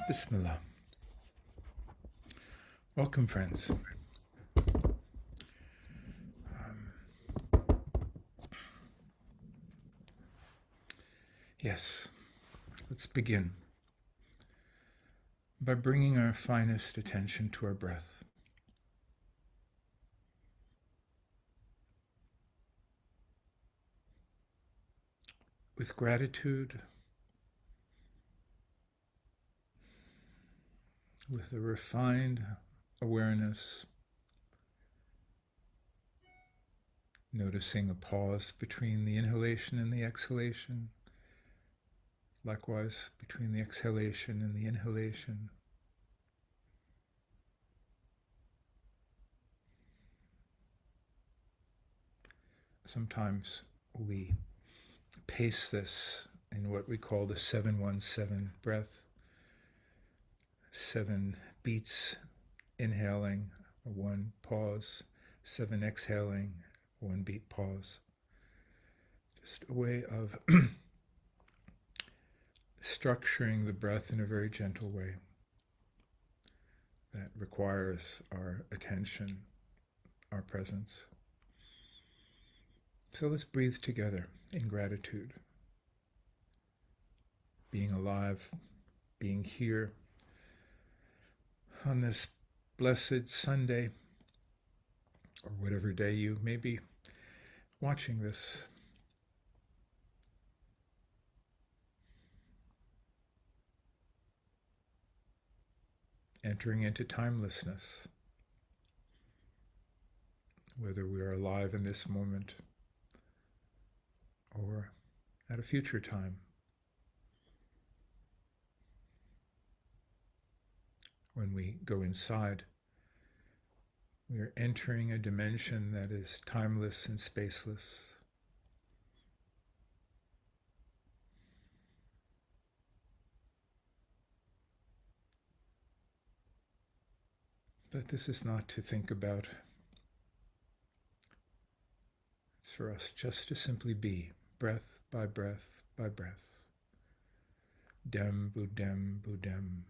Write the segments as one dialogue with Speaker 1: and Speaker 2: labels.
Speaker 1: Bismillah. Welcome, friends. Yes, let's begin by bringing our finest attention to our breath. With gratitude, with a refined awareness, noticing a pause between the inhalation and the exhalation, likewise between the exhalation and the inhalation. Sometimes we pace this in what we call the 717 breath. 7 beats inhaling, 1 pause, 7 exhaling, 1 beat pause. Just a way of structuring the breath in a very gentle way that requires our attention, our presence. So let's breathe together in gratitude. Being alive, being here on this blessed Sunday, or whatever day you may be watching this. Entering into timelessness, whether we are alive in this moment or at a future time. When we go inside, we are entering a dimension that is timeless and spaceless. But this is not to think about. It's for us just to simply be, breath by breath by breath. Dem, budem, budem.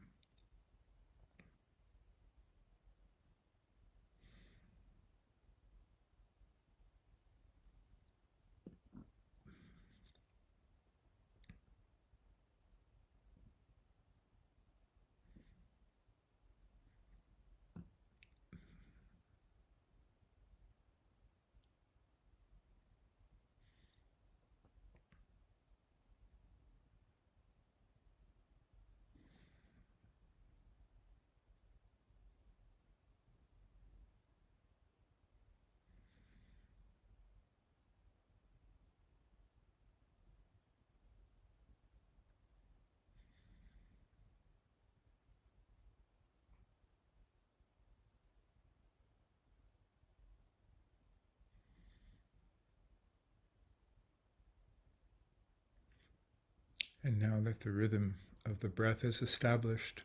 Speaker 1: And now that the rhythm of the breath is established,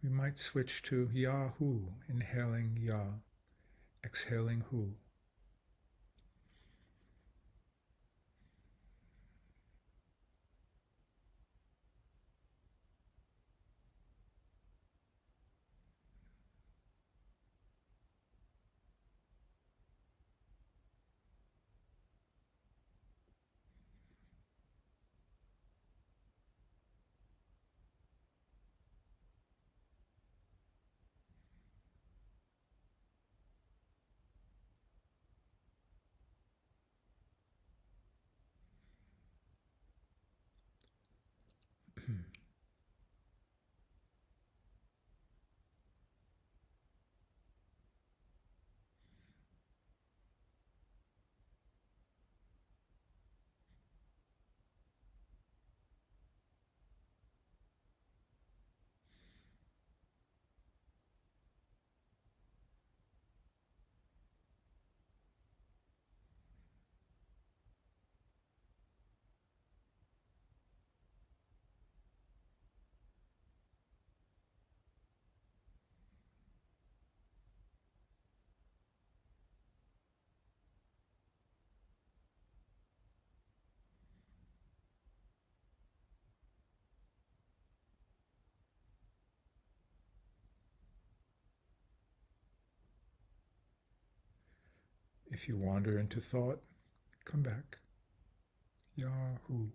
Speaker 1: we might switch to Ya-Hu, inhaling Ya, exhaling Hu. If you wander into thought, come back. Yahoo.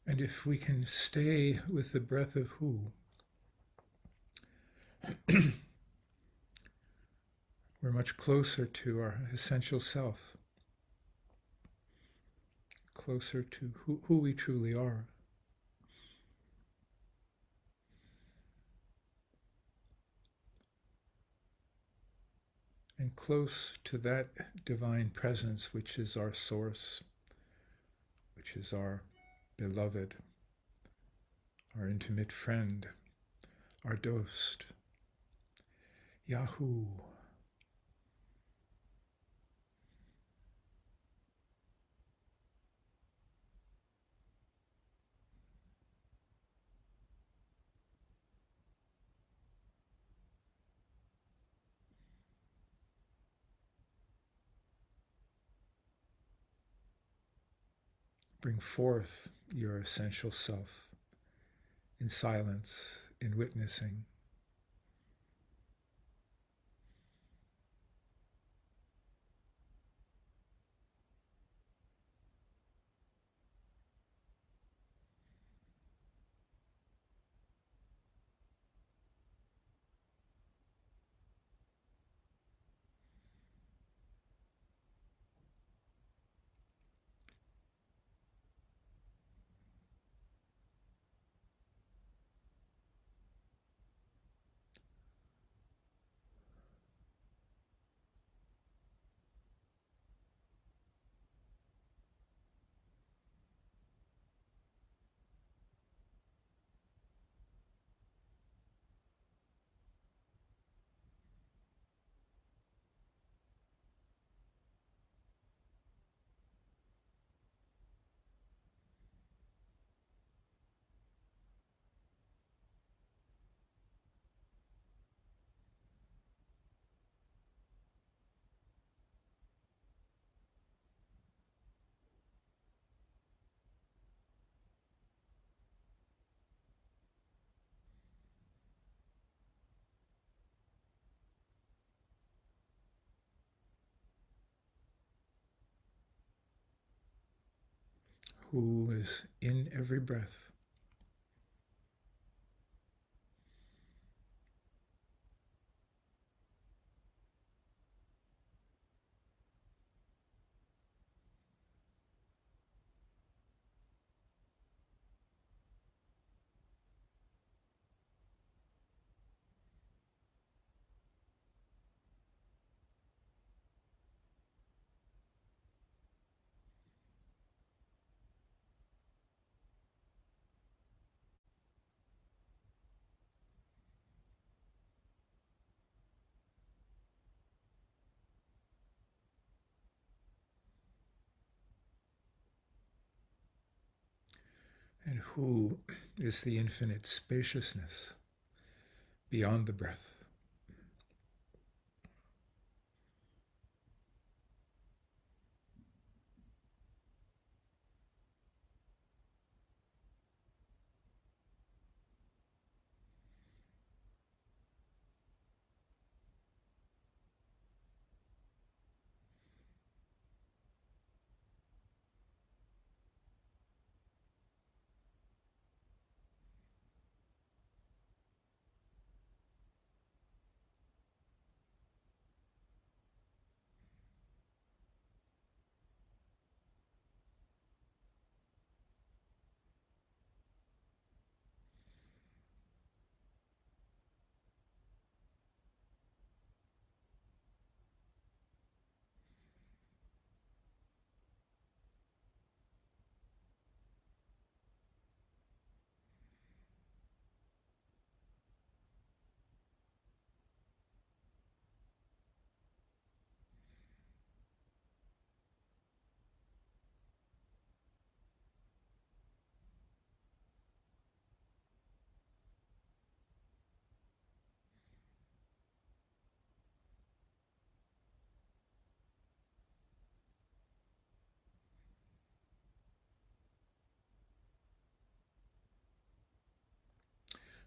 Speaker 1: And if we can stay with the breath of who, we're much closer to our essential self, closer to who we truly are. And close to that divine presence, which is our source, which is our beloved, our intimate friend, our dost. Yahoo. Bring forth your essential self in silence, in witnessing. Who is in every breath. And who is the infinite spaciousness beyond the breath.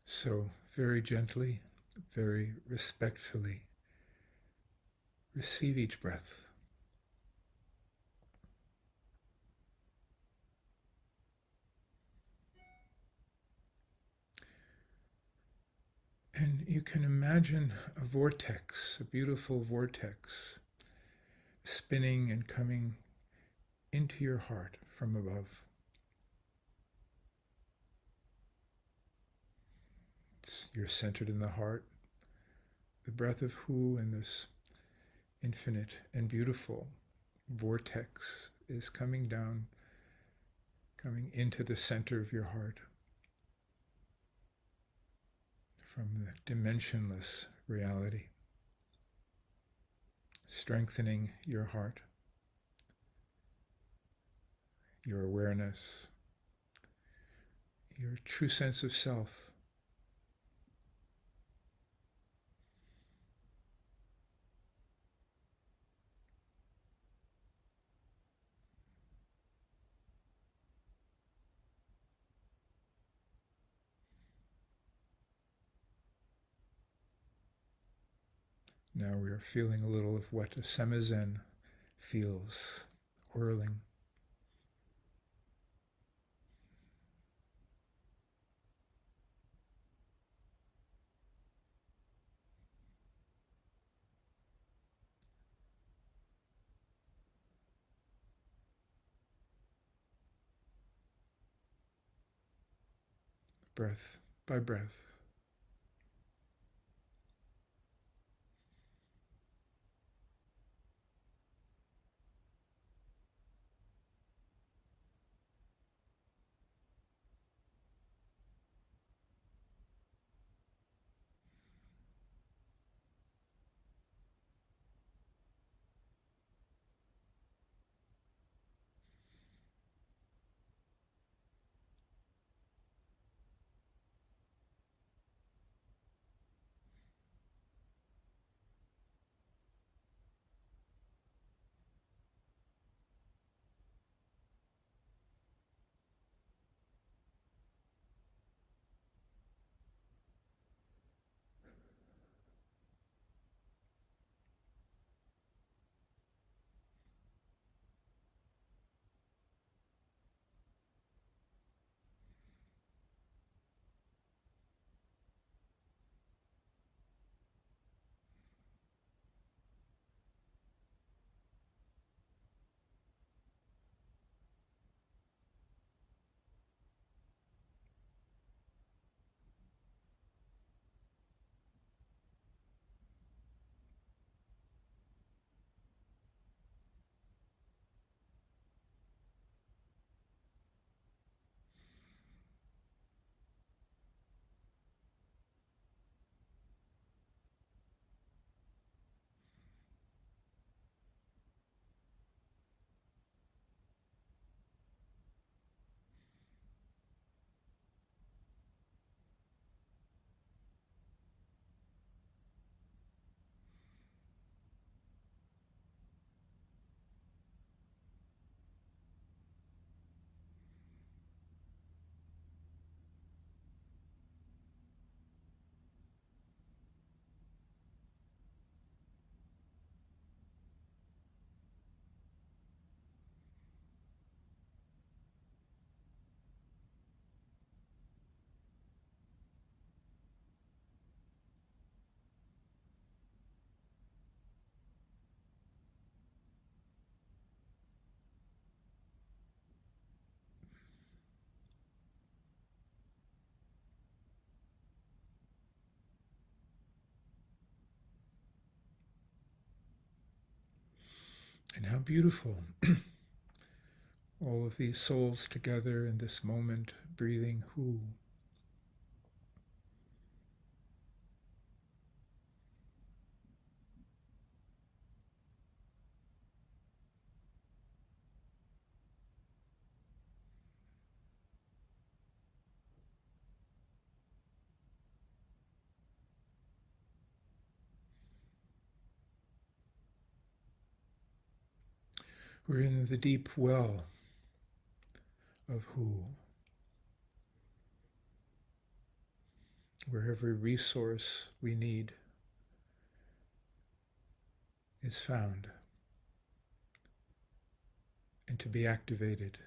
Speaker 1: So, very gently, very respectfully, receive each breath. And you can imagine a vortex, a beautiful vortex, spinning and coming into your heart from above. You're centered in the heart. The breath of Hu and this infinite and beautiful vortex is coming down, coming into the center of your heart from the dimensionless reality, strengthening your heart, your awareness, your true sense of self. Now we are feeling a little of what a semizen feels, whirling. Breath by breath. And how beautiful. All of these souls together in this moment, breathing Hu. We're in the deep well of Hu, where every resource we need is found and to be activated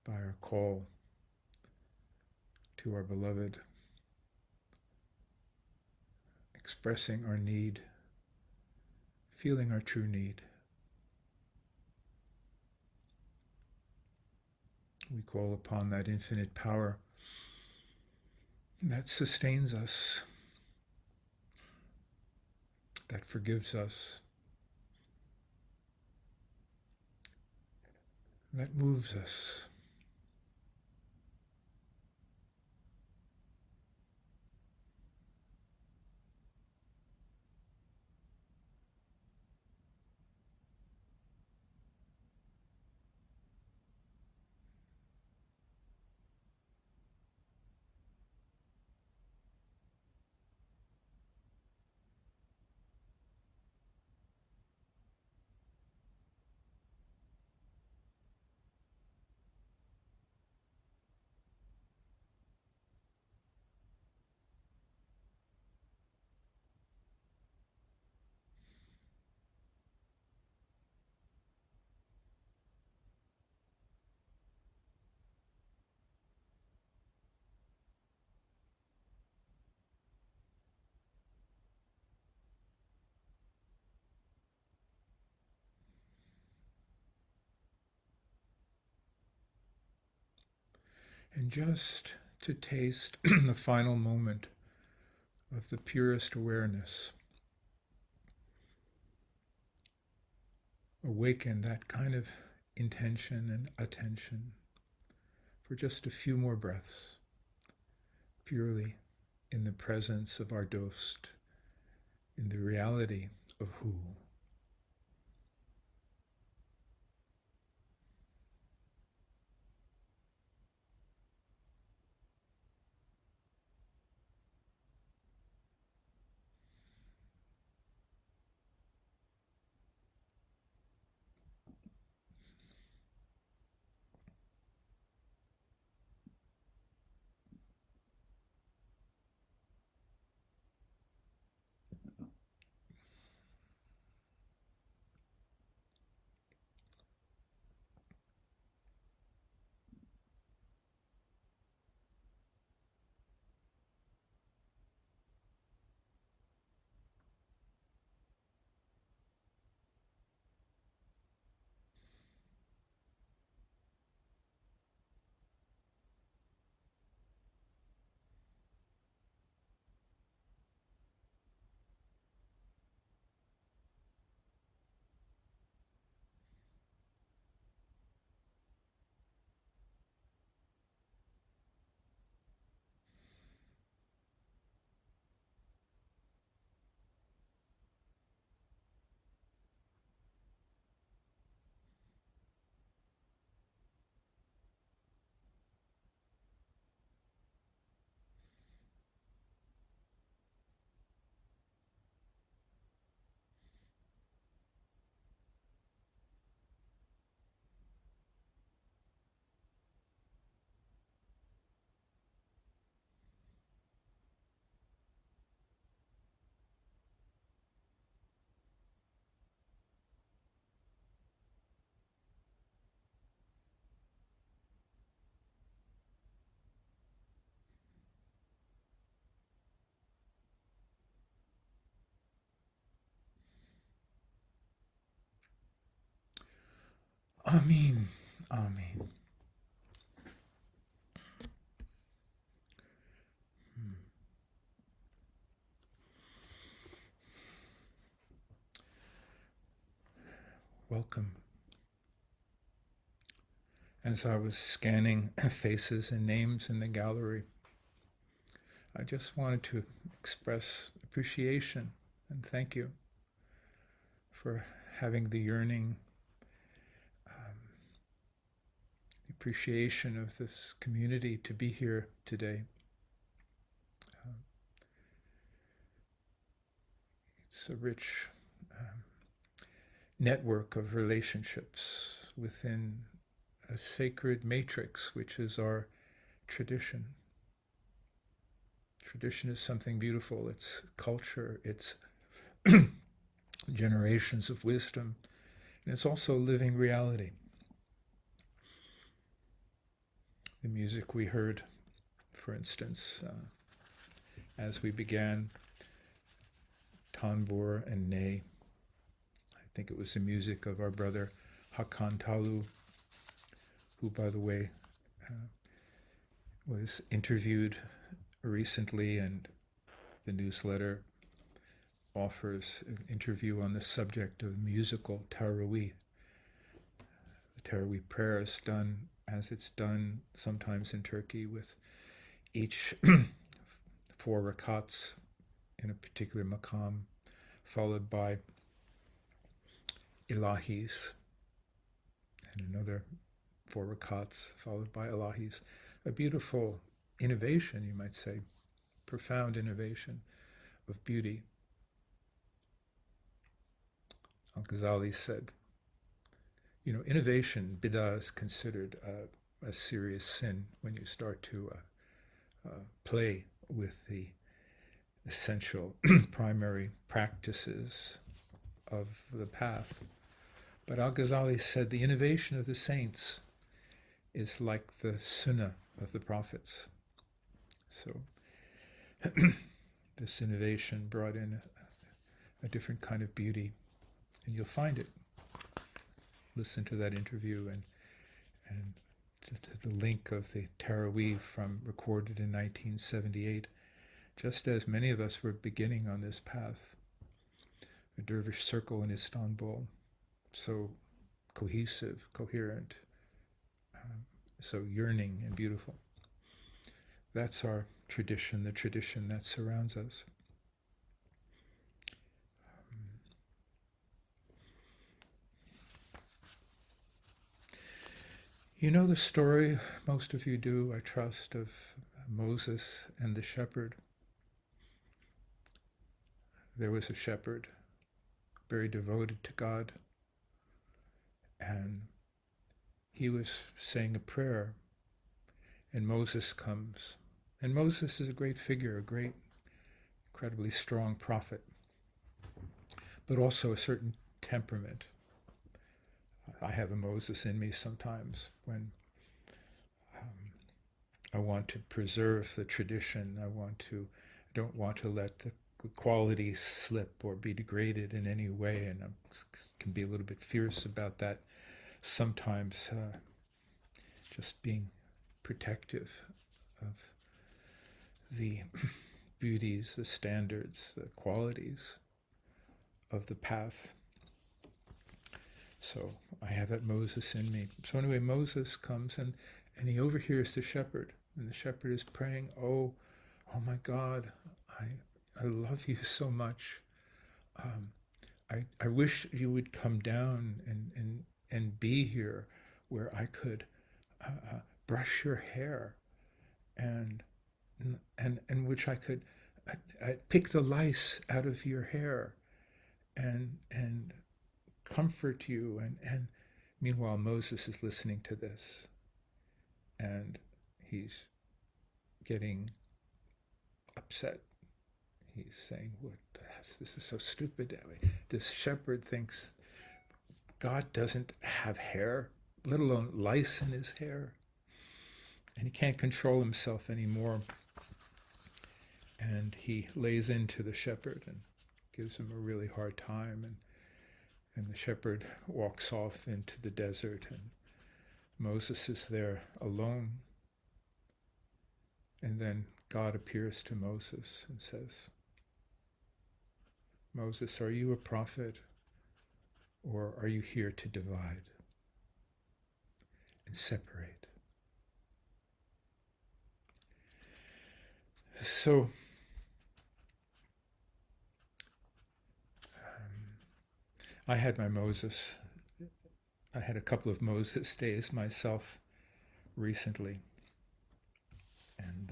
Speaker 1: by our call to our beloved, expressing our need, feeling our true need. We call upon that infinite power that sustains us, that forgives us, that moves us. And just to taste the final moment of the purest awareness, awaken that kind of intention and attention for just a few more breaths, purely in the presence of our Dost, in the reality of Hu. Amen. Amen. welcome. As I was scanning faces and names in the gallery, I just wanted to express appreciation and thank you for having the yearning, the appreciation of this community to be here today. It's a rich network of relationships within a sacred matrix, which is our tradition. Tradition is something beautiful. It's culture, it's generations of wisdom, and it's also living reality. The music we heard, for instance, as we began, Tanbur and Ney, I think it was the music of our brother Hakan Talu, who, by the way, was interviewed recently, and the newsletter offers an interview on the subject of musical Taraweeh. The Taraweeh prayer is done as it's done sometimes in Turkey, with each 4 rakats in a particular maqam, followed by ilahis, and another 4 rakats followed by ilahis. A beautiful innovation, you might say, profound innovation of beauty. Al-Ghazali said, innovation, bid'ah, is considered a serious sin when you start to play with the essential primary practices of the path. But Al-Ghazali said the innovation of the saints is like the sunnah of the prophets. So this innovation brought in a different kind of beauty, and you'll find it. Listen to that interview and to the link of the Taraweeh recorded in 1978, just as many of us were beginning on this path. A dervish circle in Istanbul, so cohesive, coherent, so yearning and beautiful. That's our tradition, the tradition that surrounds us. You know the story, most of you do, I trust, of Moses and the shepherd. There was a shepherd, very devoted to God, and he was saying a prayer, and Moses comes. And Moses is a great figure, a great, incredibly strong prophet, but also a certain temperament. I have a Moses in me sometimes when I want to preserve the tradition. I don't want to let the quality slip or be degraded in any way, and I can be a little bit fierce about that sometimes, just being protective of the beauties, the standards, the qualities of the path. So I have that Moses in me. So anyway, Moses comes and he overhears the shepherd, and the shepherd is praying, oh my God, I love you so much. I wish you would come down and be here where I could brush your hair and which I could pick the lice out of your hair and comfort you. And meanwhile, Moses is listening to this, and he's getting upset. He's saying, "What? This is so stupid. This shepherd thinks God doesn't have hair, let alone lice in his hair." And he can't control himself anymore. And he lays into the shepherd and gives him a really hard time. And the shepherd walks off into the desert, and Moses is there alone. And then God appears to Moses and says, "Moses, are you a prophet? or are you here to divide and separate? So, I had my Moses. I had a couple of Moses days myself recently. And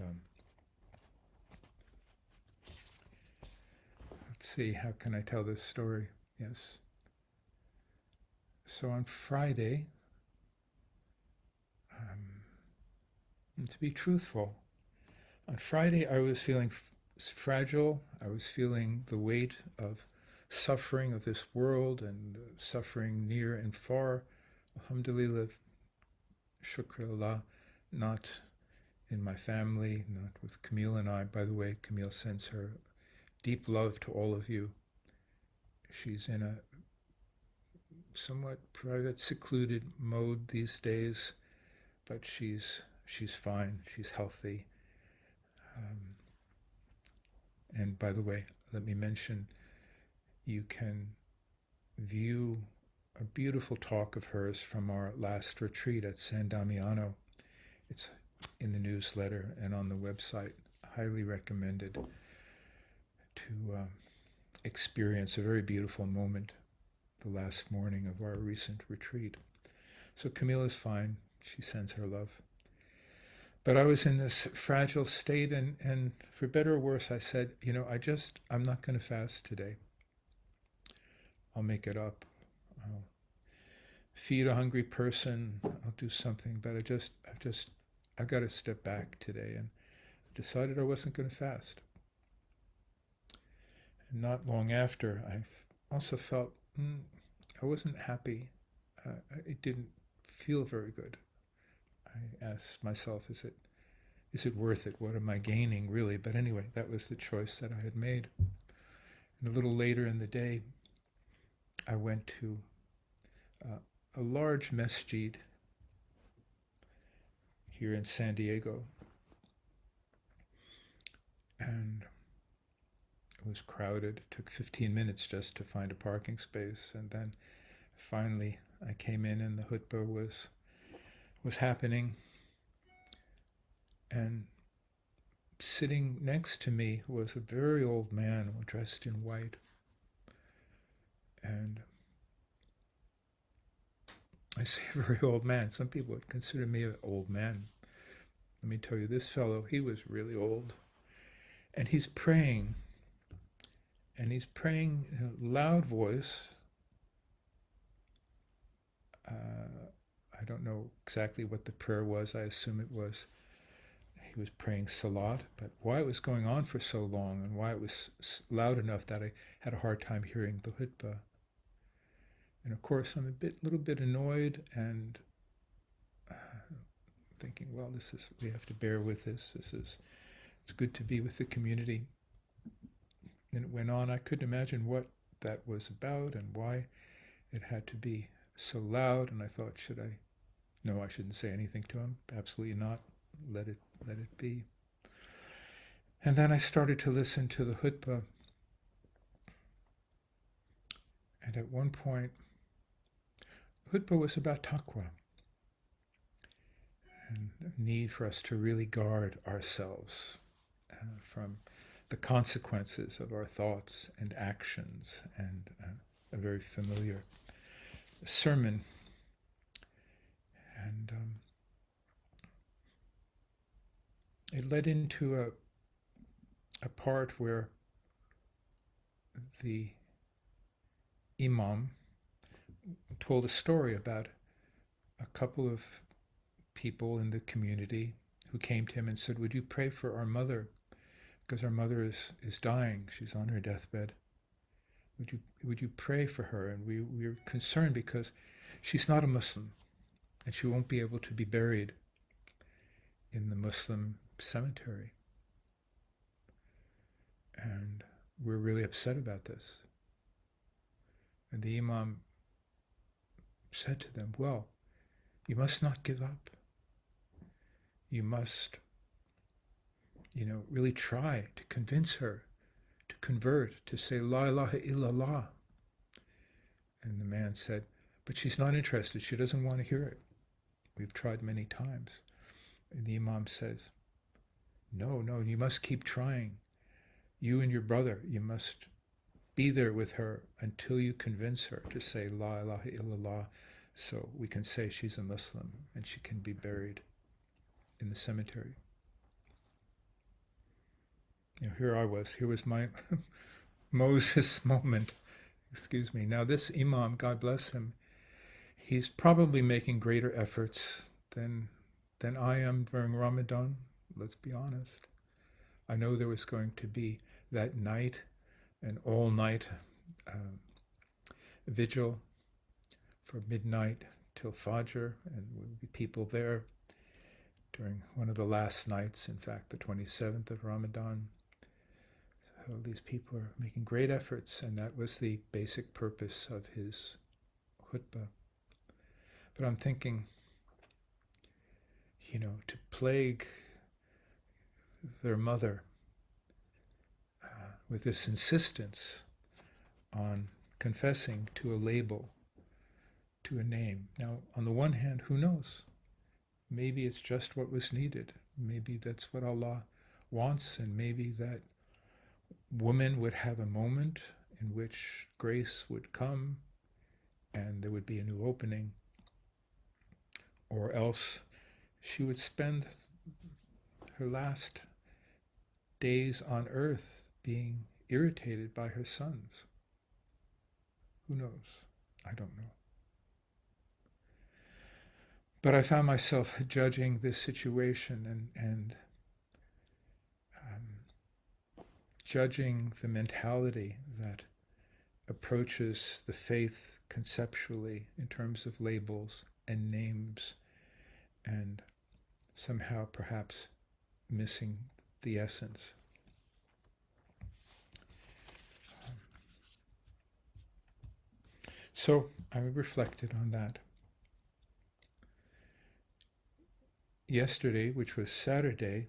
Speaker 1: let's see, how can I tell this story? Yes. So on Friday, to be truthful, on Friday I was feeling fragile. I was feeling the weight of suffering of this world and suffering near and far. Alhamdulillah, shukr, not in my family, not with Camille and I. By the way, Camille sends her deep love to all of you. She's in a somewhat private, secluded mode these days, but she's fine. She's healthy. And by the way, let me mention, you can view a beautiful talk of hers from our last retreat at San Damiano. It's in the newsletter and on the website. Highly recommended to experience a very beautiful moment the last morning of our recent retreat. So Camille is fine. She sends her love. But I was in this fragile state, and for better or worse, I said, I'm not going to fast today. I'll make it up. I'll feed a hungry person. I'll do something, but I've got to step back today, and decided I wasn't going to fast. And not long after, I also felt I wasn't happy. It didn't feel very good. I asked myself, is it worth it? What am I gaining, really? But anyway, that was the choice that I had made. And a little later in the day, I went to a large masjid here in San Diego. And it was crowded. It took 15 minutes just to find a parking space. And then finally I came in and the khutbah was happening. And sitting next to me was a very old man dressed in white. And I say very old man. Some people would consider me an old man. Let me tell you, this fellow, he was really old. And he's praying. And he's praying in a loud voice. I don't know exactly what the prayer was. I assume it was, he was praying Salat, but why it was going on for so long and why it was loud enough that I had a hard time hearing the khutbah. And of course, I'm a little bit annoyed and thinking, well, we have to bear with this. It's good to be with the community. And it went on. I couldn't imagine what that was about and why it had to be so loud. And I thought, no, I shouldn't say anything to him. Absolutely not. Let it be. And then I started to listen to the khutbah. And at one point, the khutbah was about taqwa and the need for us to really guard ourselves from the consequences of our thoughts and actions, and a very familiar sermon. And it led into a part where the imam told a story about a couple of people in the community who came to him and said, would you pray for our mother? Because our mother is dying. She's on her deathbed. Would you pray for her? And we're concerned because she's not a Muslim and she won't be able to be buried in the Muslim cemetery. And we're really upset about this. And the imam said to them, well, you must not give up. You must, really try to convince her to convert, to say La ilaha illallah. And the man said, but she's not interested. She doesn't want to hear it. We've tried many times. And the Imam says, no, no, you must keep trying. You and your brother, you must be there with her until you convince her to say La ilaha illallah, so we can say she's a Muslim and she can be buried in the cemetery. Here I was. Here was my Moses moment. Excuse me. Now this Imam, God bless him, he's probably making greater efforts than I am during Ramadan. Let's be honest. I know there was going to be that night, an all-night vigil for midnight till Fajr, and there would be people there during one of the last nights, in fact, the 27th of Ramadan. So these people are making great efforts, and that was the basic purpose of his khutbah. But I'm thinking, to plague their mother with this insistence on confessing to a label, to a name. Now, on the one hand, who knows? Maybe it's just what was needed. Maybe that's what Allah wants, and maybe that woman would have a moment in which grace would come and there would be a new opening, or else she would spend her last days on earth being irritated by her sons. Who knows? I don't know. But I found myself judging this situation and judging the mentality that approaches the faith conceptually in terms of labels and names, and somehow perhaps missing the essence. So I reflected on that. Yesterday, which was Saturday,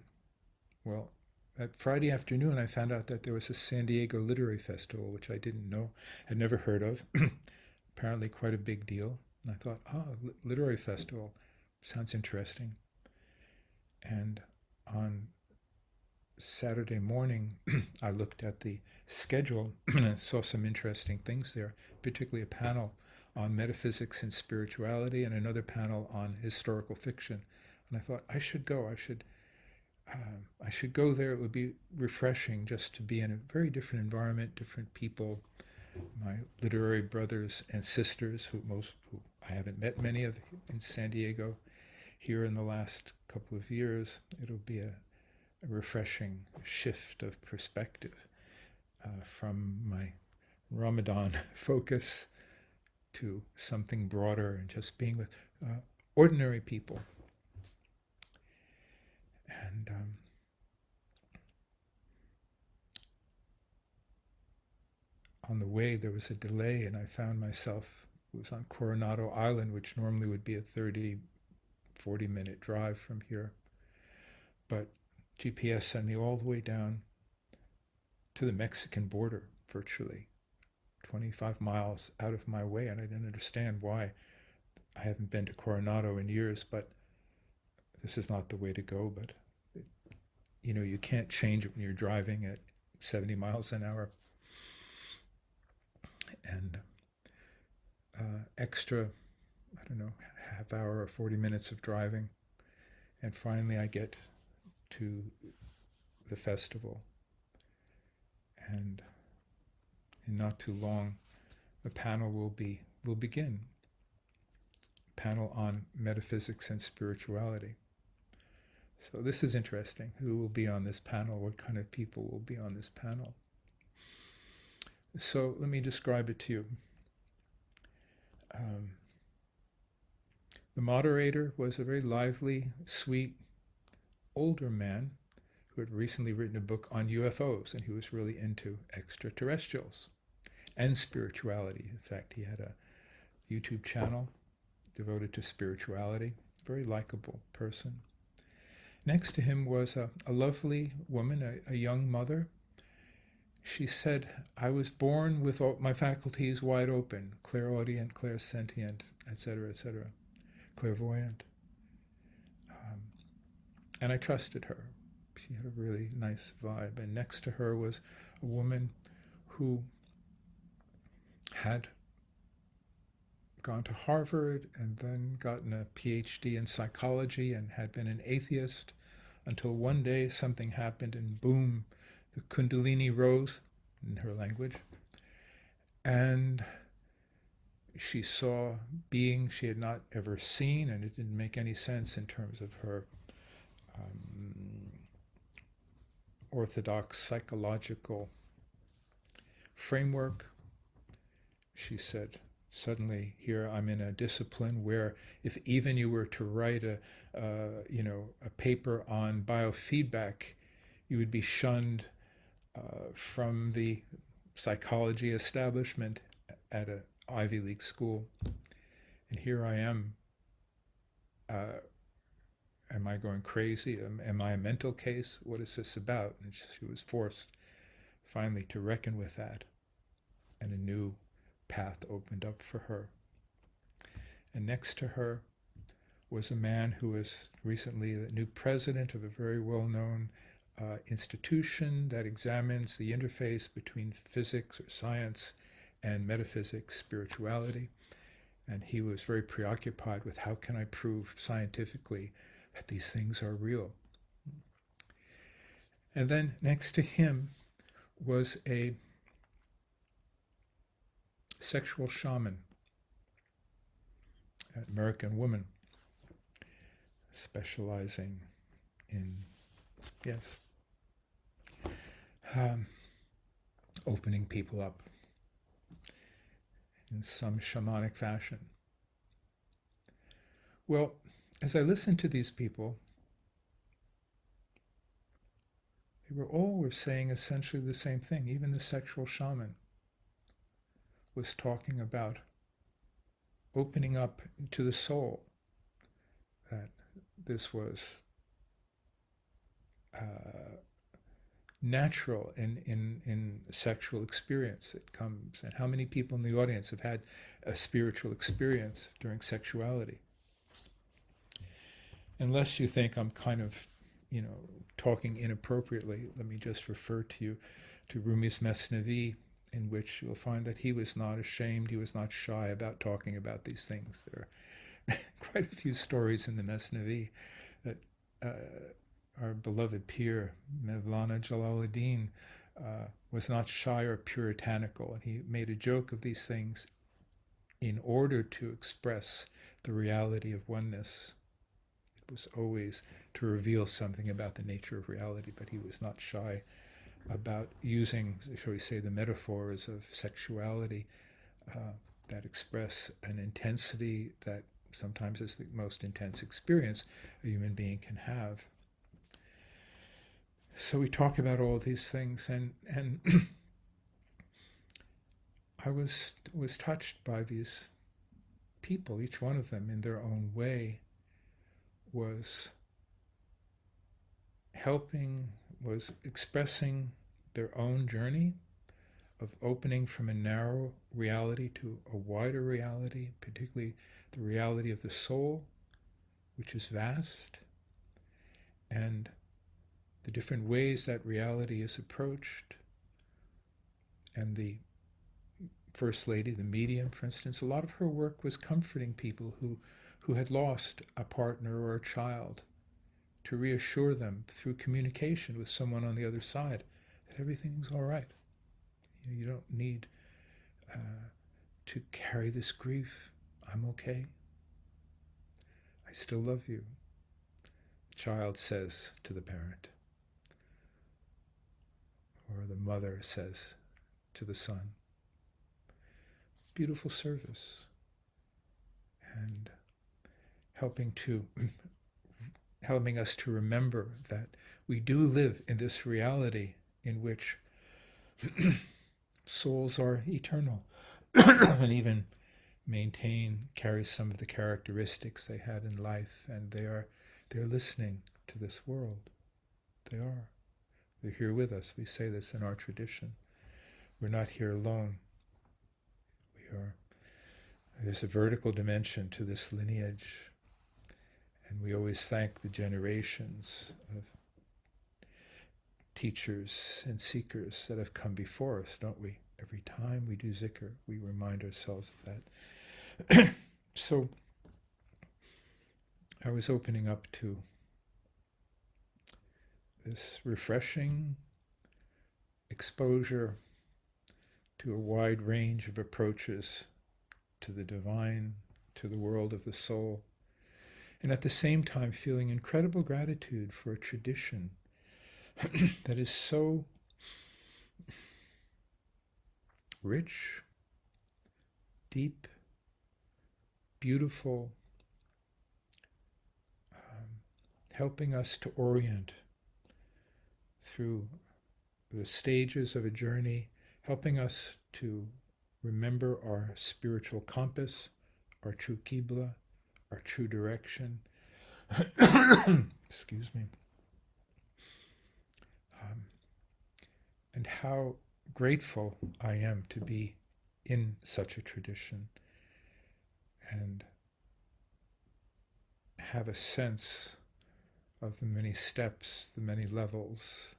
Speaker 1: well, that Friday afternoon I found out that there was a San Diego Literary Festival, which I didn't know, had never heard of. Apparently quite a big deal. And I thought, literary festival, sounds interesting. And on Saturday morning, I looked at the schedule and saw some interesting things there, particularly a panel on metaphysics and spirituality and another panel on historical fiction. And I thought, I should go. I should go there. It would be refreshing just to be in a very different environment, different people, my literary brothers and sisters, who I haven't met many of in San Diego here in the last couple of years. It'll be a refreshing shift of perspective from my Ramadan focus to something broader and just being with ordinary people. And on the way there was a delay, and I found myself, it was on Coronado Island, which normally would be a 40-minute drive from here. But GPS sent me all the way down to the Mexican border, virtually 25 miles out of my way, and I didn't understand why. I haven't been to Coronado in years, but this is not the way to go. But you can't change it when you're driving at 70 miles an hour. And extra, I don't know, half hour or 40 minutes of driving. And finally I get to the festival. And in not too long, the panel will begin. Panel on metaphysics and spirituality. So this is interesting. Who will be on this panel? What kind of people will be on this panel? So let me describe it to you. The moderator was a very lively, sweet, older man who had recently written a book on UFOs, and he was really into extraterrestrials and spirituality. In fact, he had a YouTube channel devoted to spirituality. Very likable person. Next to him was a lovely woman, a young mother, she said, I was born with all my faculties wide open, clairaudient, clairsentient, etc., clairvoyant. Um, and I trusted her. She had a really nice vibe. And next to her was a woman who had gone to Harvard and then gotten a PhD in psychology and had been an atheist until one day something happened and boom, the Kundalini rose, in her language, and she saw beings she had not ever seen, and it didn't make any sense in terms of her orthodox psychological framework. She said, suddenly here I'm in a discipline where if even you were to write a paper on biofeedback, you would be shunned from the psychology establishment at an Ivy League school. And here I am. Am I going crazy? Am I a mental case? What is this about? And she was forced finally to reckon with that. And a new path opened up for her. And next to her was a man who was recently the new president of a very well-known institution that examines the interface between physics or science and metaphysics, spirituality. And he was very preoccupied with how can I prove scientifically that these things are real. And then next to him was a sexual shaman, an American woman, specializing in, opening people up in some shamanic fashion. Well, as I listened to these people, they were saying essentially the same thing. Even the sexual shaman was talking about opening up to the soul, that this was natural in sexual experience. It comes, and how many people in the audience have had a spiritual experience during sexuality? Unless you think I'm kind of, talking inappropriately, let me just refer to you to Rumi's Masnavi, in which you'll find that he was not ashamed, he was not shy about talking about these things. There are quite a few stories in the Masnavi that our beloved peer, Mevlana Jalaluddin, was not shy or puritanical, and he made a joke of these things in order to express the reality of oneness. It was always to reveal something about the nature of reality, but he was not shy about using, shall we say, the metaphors of sexuality that express an intensity that sometimes is the most intense experience a human being can have. So we talk about all these things, and I was touched by these people. Each one of them, in their own way, was expressing their own journey of opening from a narrow reality to a wider reality, particularly the reality of the soul, which is vast, and the different ways that reality is approached. And the First Lady, the medium, for instance, a lot of her work was comforting people who had lost a partner or a child, to reassure them through communication with someone on the other side that everything's all right. You don't need to carry this grief. I'm okay. I still love you, the child says to the parent, or the mother says to the son. Beautiful service, and helping us to remember that we do live in this reality in which souls are eternal and even carry some of the characteristics they had in life, and they're listening to this world. They're here with us. We say this in our tradition. we're not here alone. There's a vertical dimension to this lineage, and we always thank the generations of teachers and seekers that have come before us, don't we? Every time we do Zikr, we remind ourselves of that. So I was opening up to this refreshing exposure to a wide range of approaches to the divine, to the world of the soul, and at the same time feeling incredible gratitude for a tradition that is so rich, deep, beautiful, helping us to orient through the stages of a journey, helping us to remember our spiritual compass, our true Qibla, our true direction. Excuse me. And how grateful I am to be in such a tradition and have a sense of the many steps, the many levels,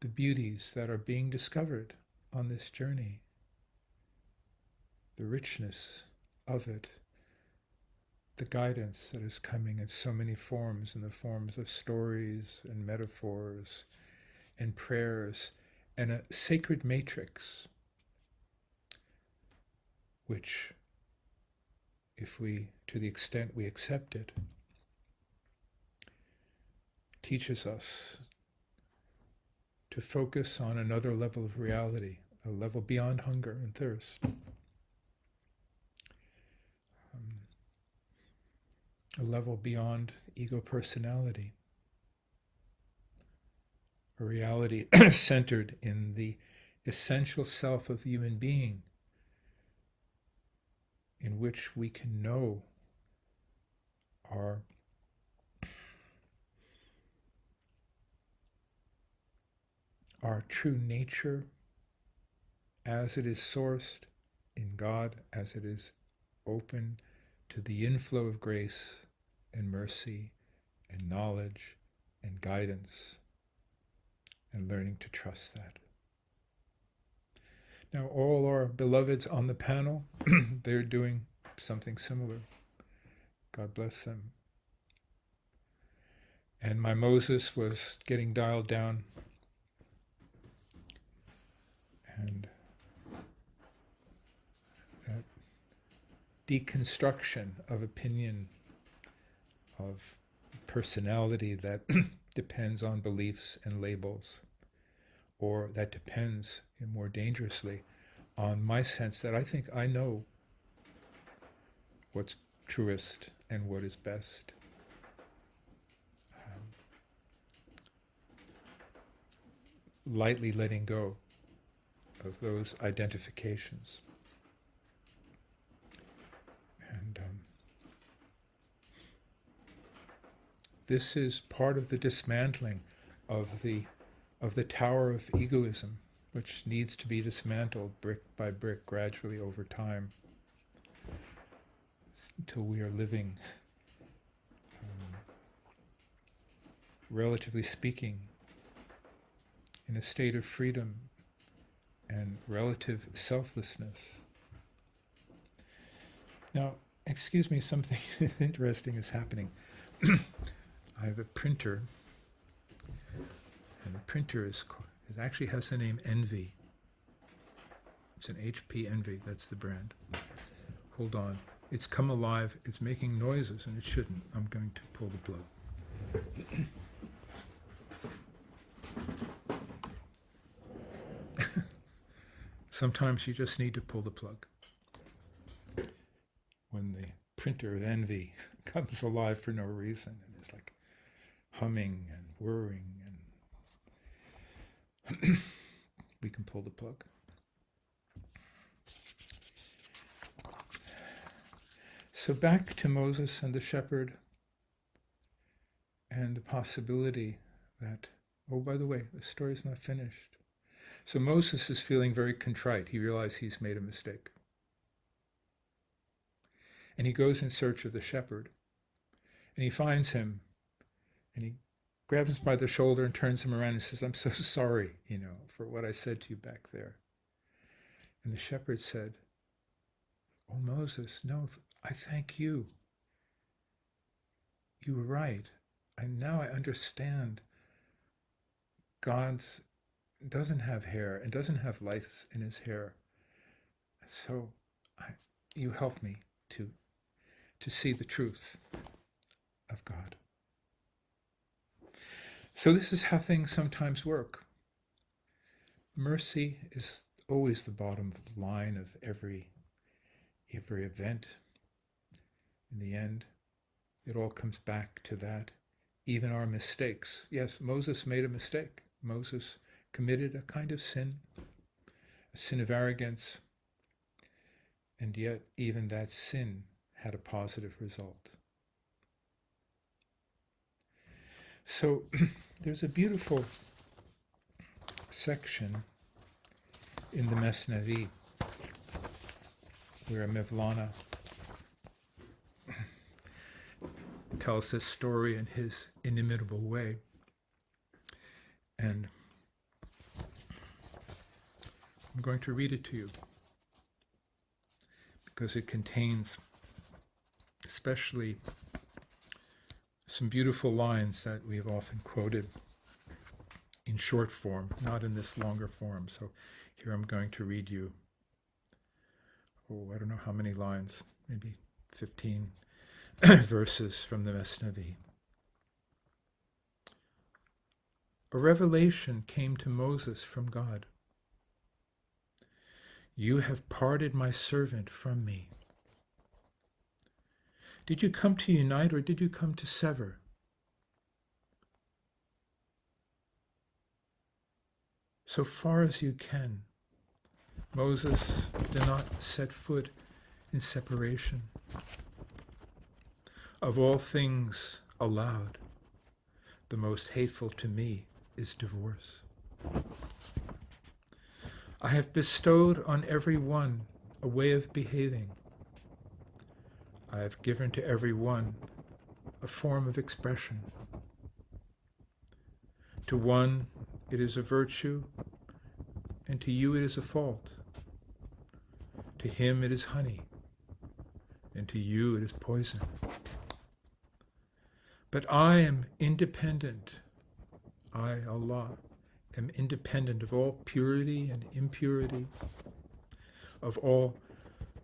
Speaker 1: the beauties that are being discovered on this journey, the richness of it, the guidance that is coming in so many forms, in the forms of stories and metaphors and prayers, and a sacred matrix, which, if we, to the extent we accept it, teaches us to focus on another level of reality, a level beyond hunger and thirst. A level beyond ego personality. A reality centered in the essential self of the human being, in which we can know our true nature as it is sourced in God, as it is open to the inflow of grace and mercy and knowledge and guidance, and learning to trust that. Now, all our beloveds on the panel, they're doing something similar. God bless them. And my Moses was getting dialed down, and that deconstruction of opinion, of personality that depends on beliefs and labels, or that depends, more dangerously, on my sense that I think I know what's truest and what is best. Lightly letting go of those identifications. And this is part of the dismantling of the tower of egoism, which needs to be dismantled brick by brick, gradually over time, until we are living, relatively speaking, in a state of freedom and relative selflessness. Now, excuse me, something interesting is happening. I have a printer, and the printer it actually has the name Envy. It's an HP Envy, that's the brand. Hold on. It's come alive, it's making noises, and it shouldn't. I'm going to pull the plug. Sometimes you just need to pull the plug. When the printer of Envy comes alive for no reason, and it's like humming and whirring, and we can pull the plug. So back to Moses and the shepherd, and the possibility that, oh, by the way, the story's not finished. So Moses is feeling very contrite. He realizes he's made a mistake. And he goes in search of the shepherd. And he finds him, and he grabs him by the shoulder and turns him around and says, I'm so sorry, for what I said to you back there. And the shepherd said, oh, Moses, no, I thank you. You were right. Now I understand. God doesn't have hair and doesn't have lice in his hair. So you help me to see the truth of God. So this is how things sometimes work. Mercy is always the bottom of the line of every event. In the end, it all comes back to that. Even our mistakes. Yes, Moses made a mistake. Moses committed a kind of sin, a sin of arrogance, and yet even that sin had a positive result. So there's a beautiful section in the Masnavi where Mevlana tells this story in his inimitable way. And I'm going to read it to you because it contains especially some beautiful lines that we have often quoted in short form, not in this longer form. So here I'm going to read you, I don't know how many lines, maybe 15 verses from the Masnavi. A revelation came to Moses from God. You have parted my servant from me. Did you come to unite or did you come to sever? So far as you can, Moses, do not set foot in separation. Of all things allowed, the most hateful to me is divorce. I have bestowed on every one a way of behaving. I have given to every one a form of expression. To one it is a virtue, and to you it is a fault. To him it is honey, and to you it is poison. But I am independent. I, Allah, am independent of all purity and impurity, of all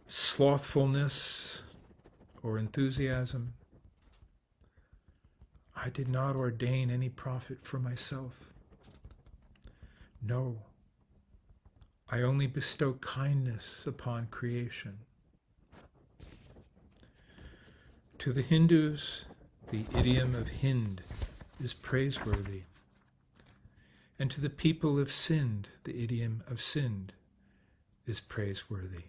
Speaker 1: slothfulness or enthusiasm. I did not ordain any prophet for myself. No, I only bestow kindness upon creation. To the Hindus, the idiom of Hind is praiseworthy. And to the people of Sind, the idiom of Sind is praiseworthy.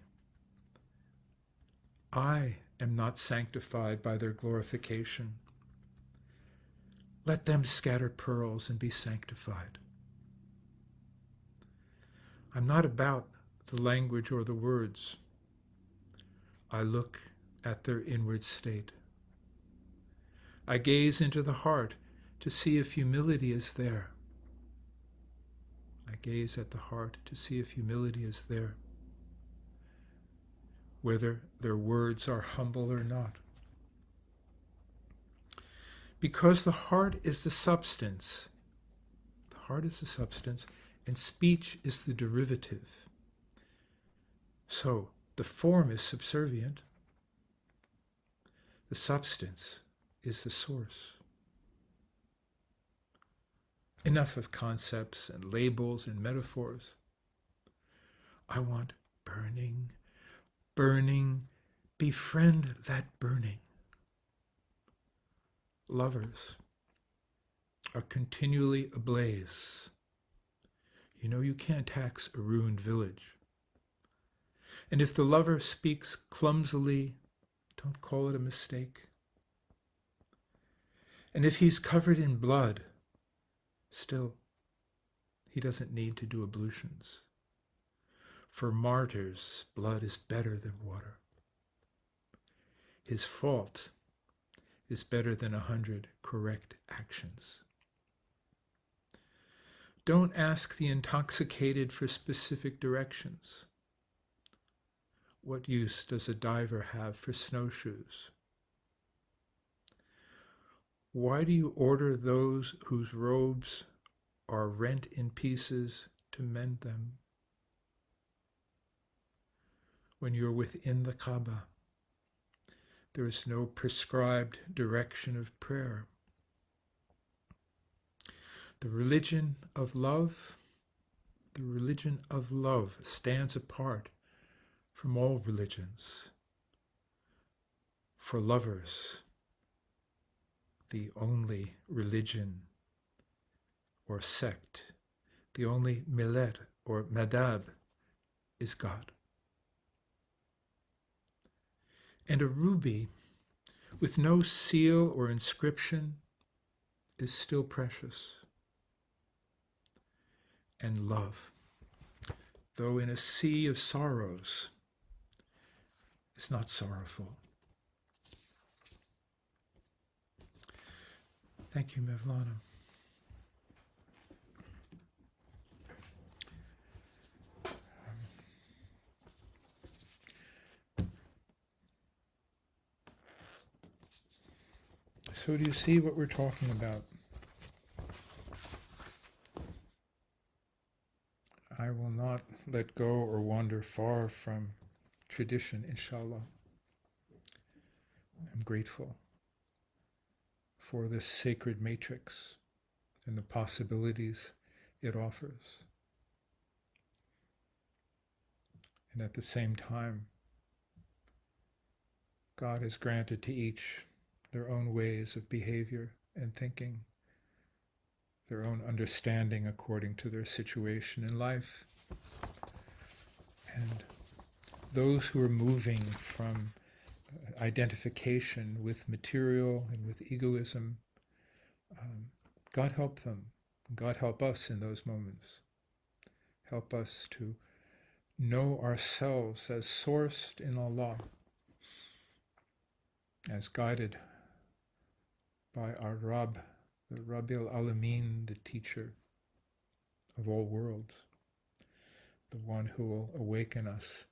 Speaker 1: I am not sanctified by their glorification. Let them scatter pearls and be sanctified. I'm not about the language or the words. I look at their inward state. I gaze into the heart to see if humility is there. I gaze at the heart to see if humility is there, whether their words are humble or not. Because the heart is the substance. The heart is the substance, and speech is the derivative. So the form is subservient. The substance is the source. Enough of concepts and labels and metaphors. I want burning, burning, befriend that burning. Lovers are continually ablaze. You know, you can't tax a ruined village. And if the lover speaks clumsily, don't call it a mistake. And if he's covered in blood, still, He doesn't need to do ablutions. For martyrs, blood is better than water. His fault is better than 100 correct actions. Don't ask the intoxicated for specific directions. What use does a diver have for snowshoes? Why do you order those whose robes are rent in pieces to mend them? When you're within the Kaaba, there is no prescribed direction of prayer. The religion of love stands apart from all religions. For lovers, the only religion or sect, the only millet or madhab is God. And a ruby with no seal or inscription is still precious. And love, though in a sea of sorrows, is not sorrowful. Thank you, Mevlana. So do you see what we're talking about? I will not let go or wander far from tradition, inshallah. I'm grateful for this sacred matrix and the possibilities it offers. And at the same time, God has granted to each their own ways of behavior and thinking, their own understanding according to their situation in life. And those who are moving from identification with material and with egoism, God help them. God help us in those moments. Help us to know ourselves as sourced in Allah, as guided by our Rabb, the Rabbil Alameen, the teacher of all worlds, the one who will awaken us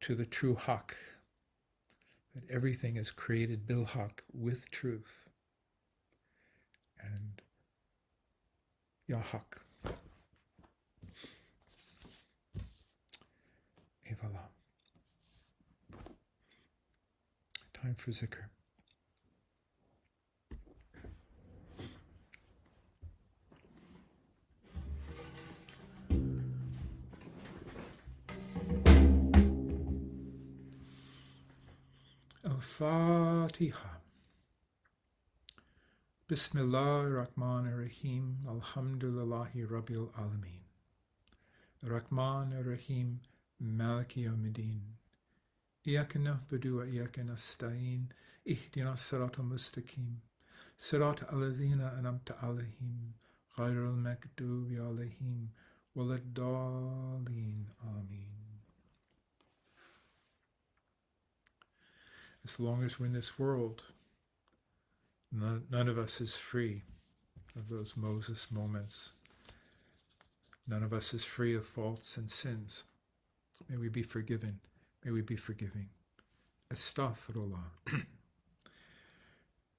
Speaker 1: to the true haqq, that everything is created bil haqq, with truth. And Ya haqq. Evala. Time for Zikr. Al-Fatiha. Bismillahir-Rahmanir-Rahim. Alhamdulillahi Rabbil Alameen. Rahmanir-Rahim. Maliki Yawmiddin. Iyyaka na'budu wa iyyaka nasta'in. Ihdinas siratal mustaqim. Siratal ladzina an'amta 'alaihim. Ghayril maghdubi 'alaihim waladdallin. Amin. As long as we're in this world, none of us is free of those Moses moments. None of us is free of faults and sins. May we be forgiven. May we be forgiving. Astaghfirullah.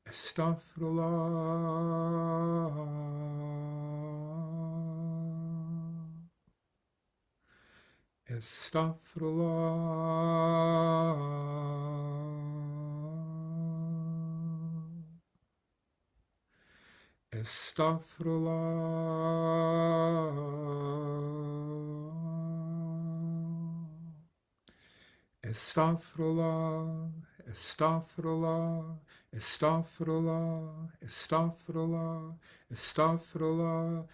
Speaker 1: Astaghfirullah. Astaghfirullah. Astaghfirullah. Astaghfirullah. Astaghfirullah. Astaghfirullah. Astaghfirullah. Astaghfirullah. Astaghfirullah.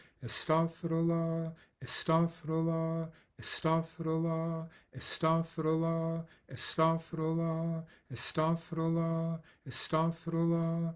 Speaker 1: Astaghfirullah. Astaghfirullah. Astaghfirullah. Astaghfirullah. Astaghfirullah. Astaghfirullah.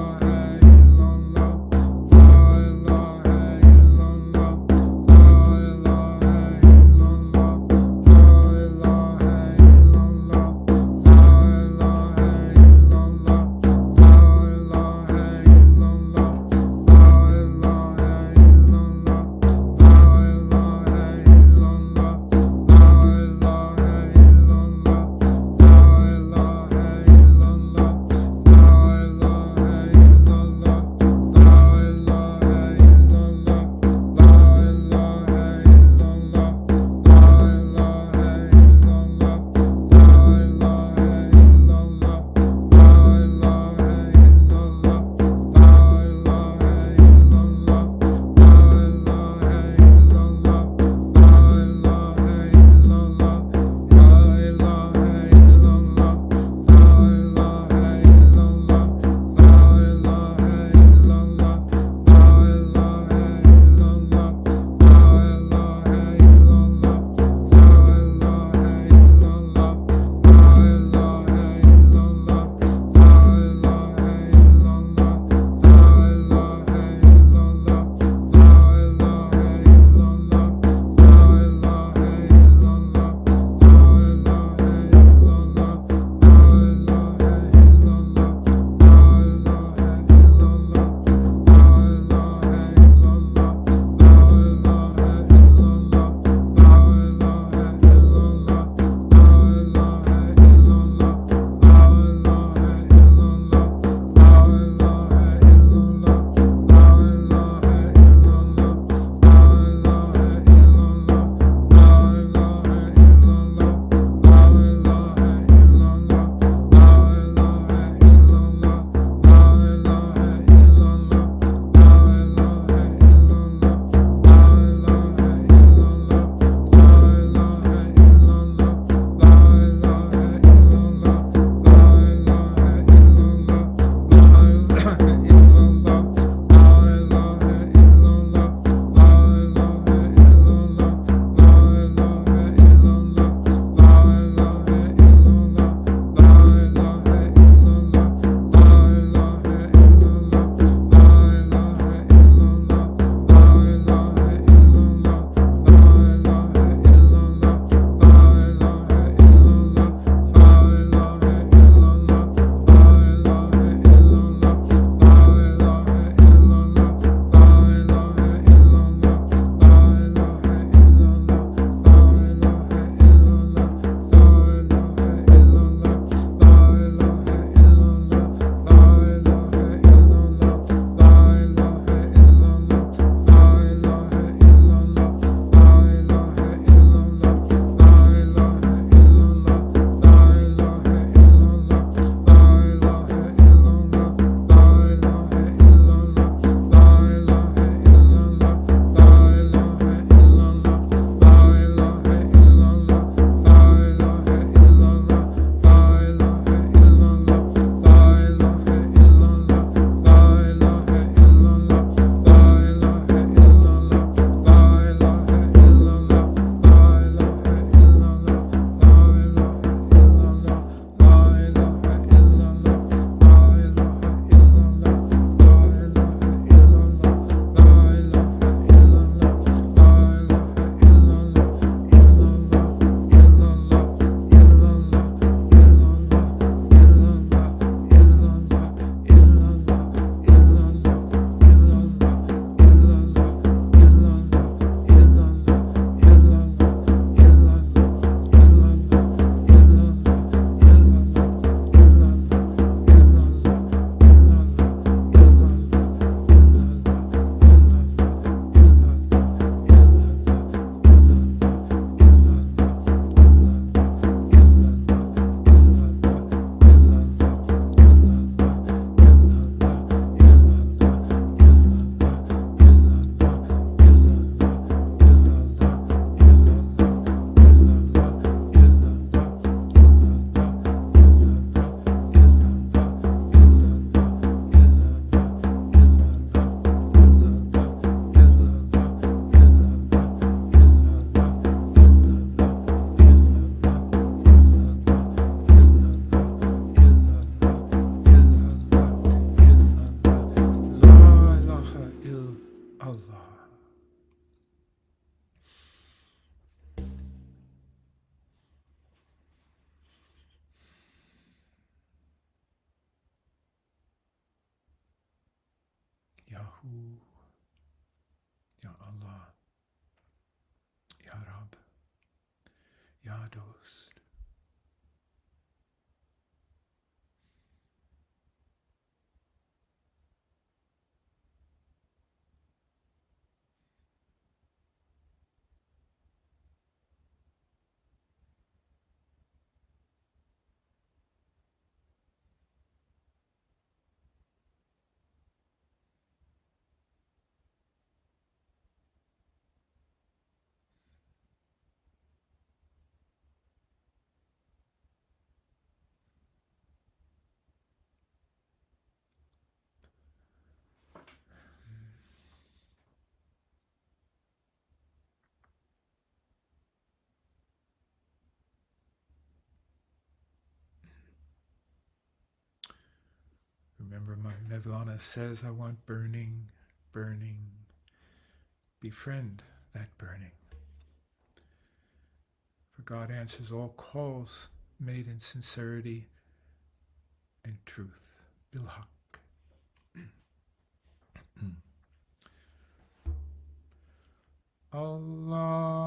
Speaker 1: Yahu, Ya Allah, Ya Rab, Ya Dost. Remember, Mevlana says, I want burning, burning. Befriend that burning. For God answers all calls made in sincerity and truth. Bilhaq. Allah.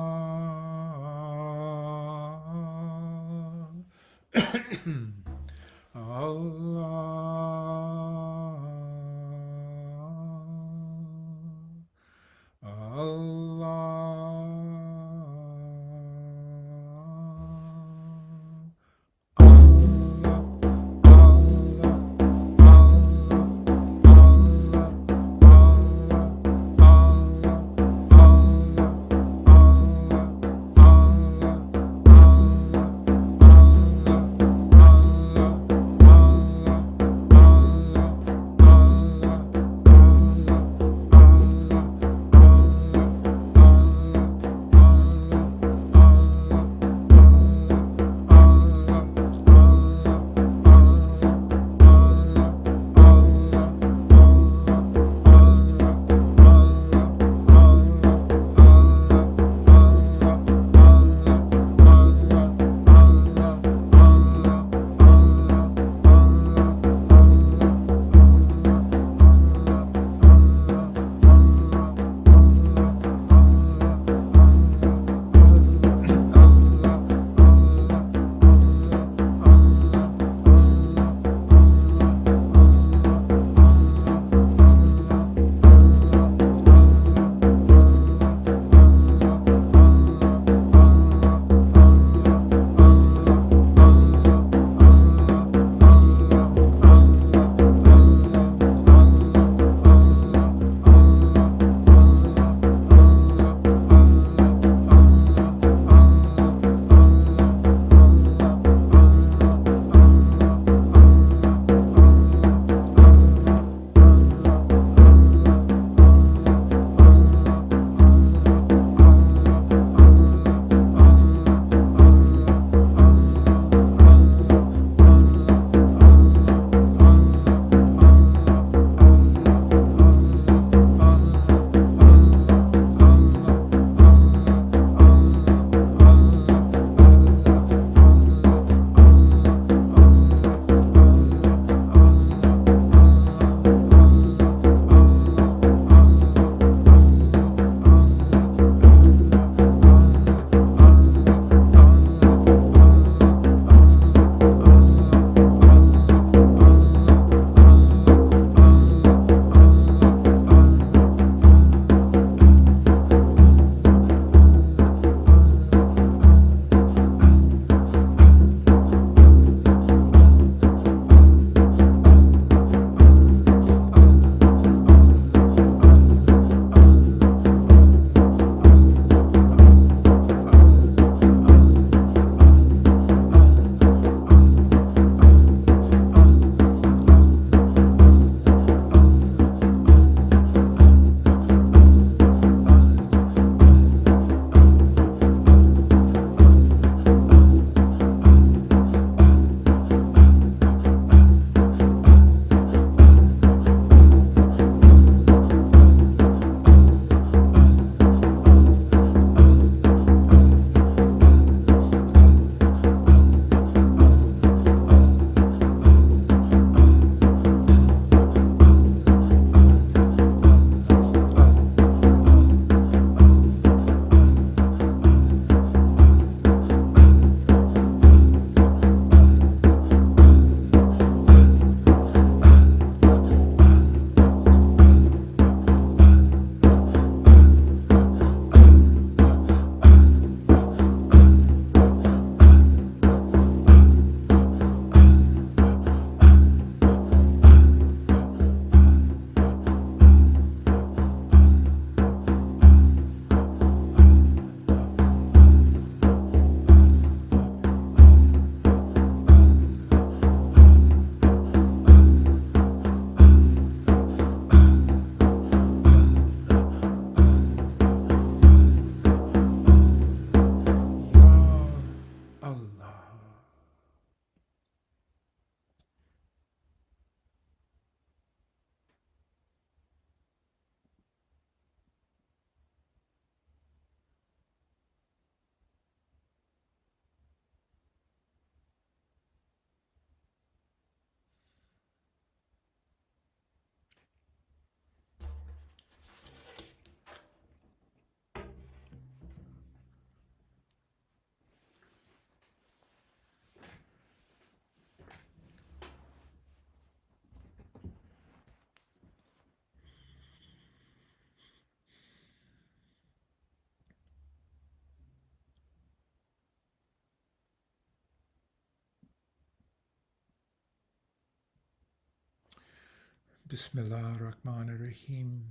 Speaker 1: Bismillah ar-Rahman ar-Rahim.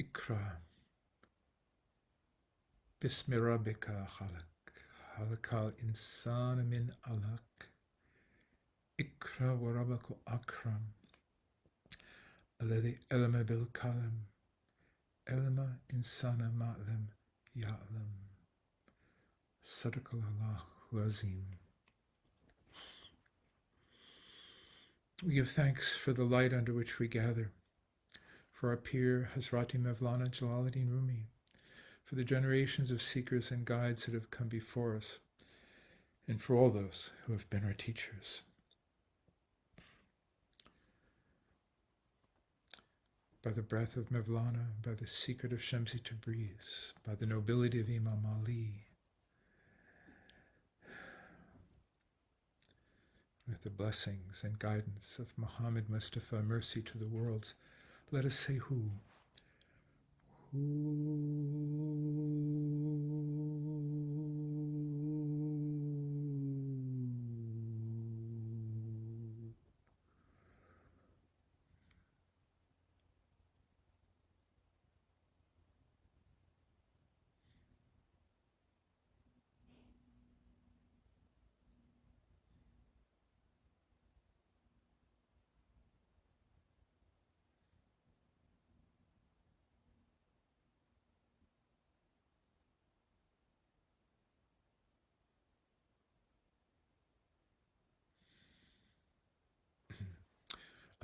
Speaker 1: Ikra. Bismi rabbika khalaq. Khalaqal insana min alaq. Ikra wa rabbakal akram. Alladhi alama bil kalam. Alama insana ma'lam ya'lam. Sadaqallahu azim. We give thanks for the light under which we gather, for our peer Hazrati Mevlana Jalaluddin Rumi, for the generations of seekers and guides that have come before us, and for all those who have been our teachers. By the breath of Mevlana, by the secret of Shamsi Tabriz, by the nobility of Imam Ali, with the blessings and guidance of Muhammad Mustafa, mercy to the worlds, let us say who?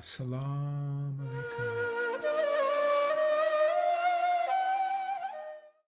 Speaker 1: Assalamu alaikum.